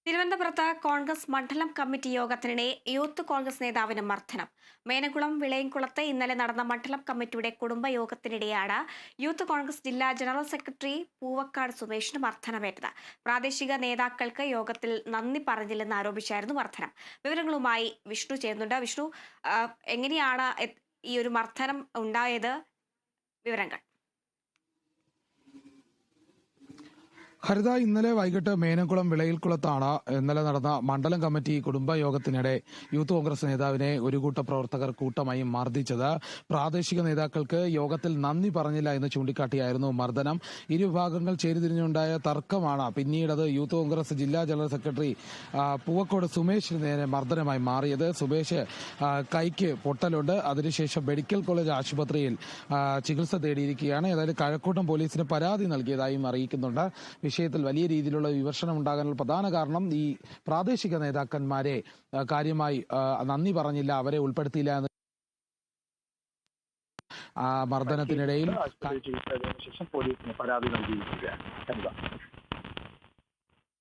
തിരുവനന്തപുരത്ത് കോൺഗ്രസ് മണ്ഡലം committee യോഗത്തിനിടെ youth Congress നേതാവിന് മർദ്ദനം. മേനകുളം വിളയംകുളത്ത് ഇന്നലെ നടന്ന മണ്ഡലം കമ്മിറ്റിയുടെ കുടുംബയോഗത്തിനിടെയാണ് യൂത്ത് കോൺഗ്രസ് ജില്ലാ ജനറൽ സെക്രട്ടറി പൂവക്കാട് സുമേഷിന് മർദ്ദനമേറ്റത്. പ്രാദേശിക നേതാക്കൾക്ക് യോഗത്തിൽ നന്ദി പറഞ്ഞില്ലെന്ന് ആരോപിച്ചായിരുന്നു മർദ്ദനം. വിവരങ്ങളുമായി വിഷ്ണു ചേരുന്നുണ്ട്. വിഷ്ണു, എങ്ങനെയാണ് ഈ ഒരു മർദ്ദനം ഉണ്ടായത്? വിവരങ്ങൾ. ഹരിത, ഇന്നലെ വൈകിട്ട് മേനകുളം വിളയിൽക്കുളത്താണ് ഇന്നലെ നടന്ന മണ്ഡലം കമ്മിറ്റി കുടുംബയോഗത്തിനിടെ യൂത്ത് കോൺഗ്രസ് നേതാവിനെ ഒരു കൂട്ടം പ്രവർത്തകർ കൂട്ടമായി മർദ്ദിച്ചത്. പ്രാദേശിക നേതാക്കൾക്ക് യോഗത്തിൽ നന്ദി പറഞ്ഞില്ല എന്ന് ചൂണ്ടിക്കാട്ടിയായിരുന്നു മർദ്ദനം. ഇരുവിഭാഗങ്ങൾ ചേരിതിരിഞ്ഞുണ്ടായ തർക്കമാണ് പിന്നീടത് യൂത്ത് കോൺഗ്രസ് ജില്ലാ ജനറൽ സെക്രട്ടറി പൂവക്കോട് സുമേഷിന് നേരെ മർദ്ദനമായി മാറിയത്. സുമേഷ് കൈക്ക് പൊട്ടലുണ്ട്. അതിനുശേഷം മെഡിക്കൽ കോളേജ് ആശുപത്രിയിൽ ചികിത്സ തേടിയിരിക്കുകയാണ്. ഏതായാലും കഴക്കൂട്ടം പോലീസിന് പരാതി നൽകിയതായും അറിയിക്കുന്നുണ്ട്. വിഷയത്തിൽ വലിയ രീതിയിലുള്ള വിമർശനം ഉണ്ടാകാനുള്ള പ്രധാന കാരണം ഈ പ്രാദേശിക നേതാക്കന്മാരെ കാര്യമായി നന്ദി പറഞ്ഞില്ല, അവരെ ഉൾപ്പെടുത്തിയില്ല എന്ന് മർദ്ദനത്തിനിടയിൽ ചികിത്സ ശേഷം പോലീസിന് പരാതി നൽകിയിരിക്കുകയാണ്.